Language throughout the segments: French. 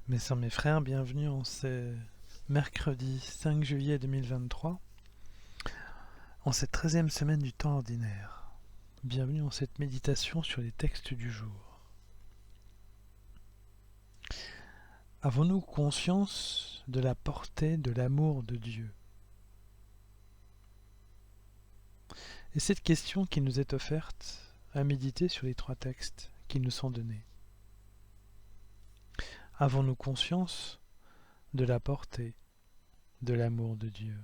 Mes sœurs, mes frères, bienvenue en ce mercredi 5 juillet 2023, en cette 13e semaine du temps ordinaire. Bienvenue en cette méditation sur les textes du jour. Avons-nous conscience de la portée de l'amour de Dieu? Et cette question qui nous est offerte à méditer sur les 3 textes qui nous sont donnés. Avons-nous conscience de la portée de l'amour de Dieu?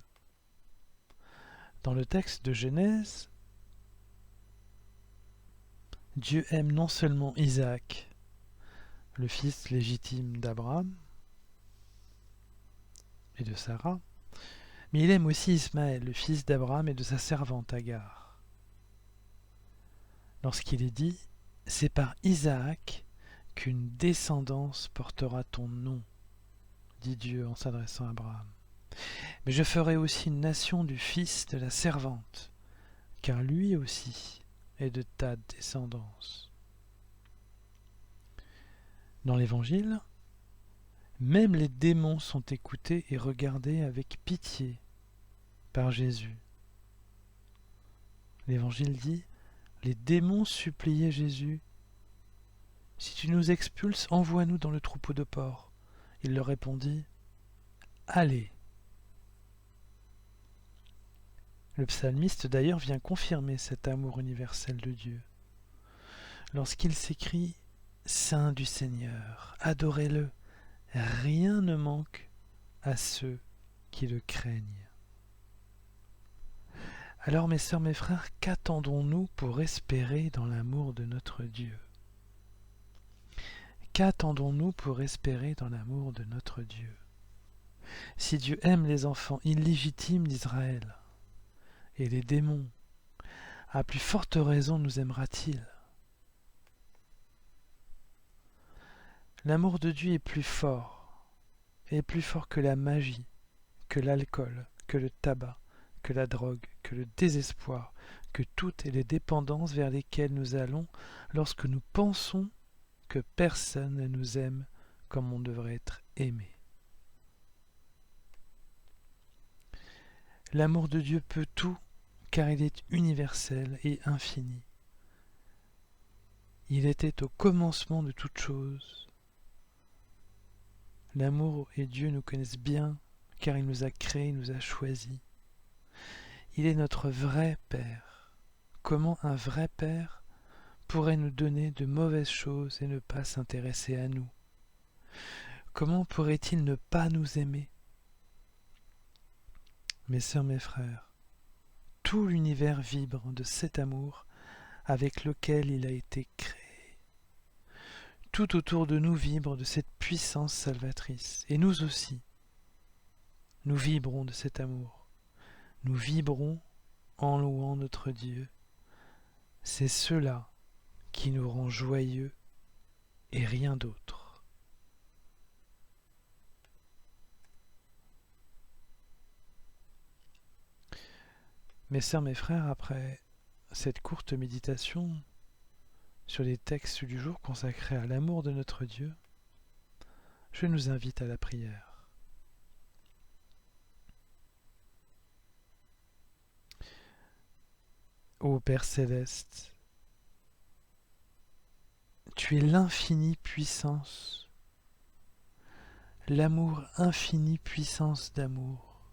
Dans le texte de Genèse, Dieu aime non seulement Isaac, le fils légitime d'Abraham et de Sarah, mais il aime aussi Ismaël, le fils d'Abraham et de sa servante Agar. Lorsqu'il est dit « C'est par Isaac qu'une descendance portera ton nom », dit Dieu en s'adressant à Abraham. « Mais je ferai aussi une nation du fils de la servante, car lui aussi est de ta descendance. » Dans l'Évangile, même les démons sont écoutés et regardés avec pitié par Jésus. L'Évangile dit « Les démons suppliaient Jésus. Si tu nous expulses, envoie-nous dans le troupeau de porcs. » Il leur répondit « Allez. » Le psalmiste d'ailleurs vient confirmer cet amour universel de Dieu. Lorsqu'il s'écrie « Saint du Seigneur, adorez-le, rien ne manque à ceux qui le craignent. » Alors mes sœurs, mes frères, qu'attendons-nous pour espérer dans l'amour de notre Dieu? Qu'attendons-nous pour espérer dans l'amour de notre Dieu? Si Dieu aime les enfants illégitimes d'Israël et les démons, à plus forte raison nous aimera-t-il. L'amour de Dieu est plus fort que la magie, que l'alcool, que le tabac, que la drogue, que le désespoir, que toutes les dépendances vers lesquelles nous allons lorsque nous pensons que personne ne nous aime comme on devrait être aimé. L'amour de Dieu peut tout, car il est universel et infini. Il était au commencement de toutes choses. L'amour et Dieu nous connaissent bien, car il nous a créés, nous a choisis. Il est notre vrai Père. Comment un vrai Père pourrait nous donner de mauvaises choses et ne pas s'intéresser à nous? Comment pourrait-il ne pas nous aimer? Mes sœurs, mes frères, tout l'univers vibre de cet amour avec lequel il a été créé. Tout autour de nous vibre de cette puissance salvatrice. Et nous aussi, nous vibrons de cet amour. Nous vibrons en louant notre Dieu. C'est cela qui nous rend joyeux et rien d'autre. Mes sœurs, mes frères, après cette courte méditation sur les textes du jour consacrés à l'amour de notre Dieu, je nous invite à la prière. Ô Père céleste, tu es l'infinie puissance, l'amour infini puissance d'amour.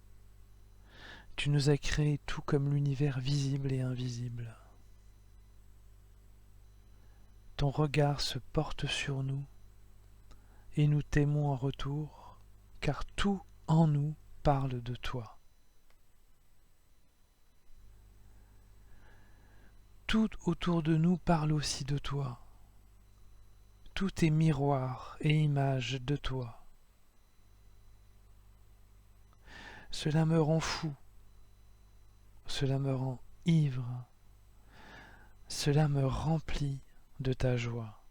Tu nous as créés tout comme l'univers visible et invisible. Ton regard se porte sur nous et nous t'aimons en retour, car tout en nous parle de toi. Tout autour de nous parle aussi de toi. Tout est miroir et image de toi. Cela me rend fou, cela me rend ivre, cela me remplit de ta joie.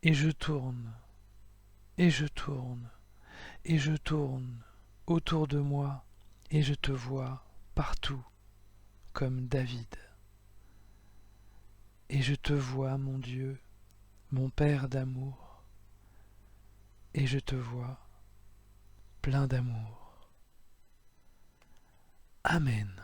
Et je tourne, et je tourne, et je tourne autour de moi, et je te vois partout, comme David. Et je te vois, mon Dieu, mon Père d'amour, et je te vois plein d'amour. Amen.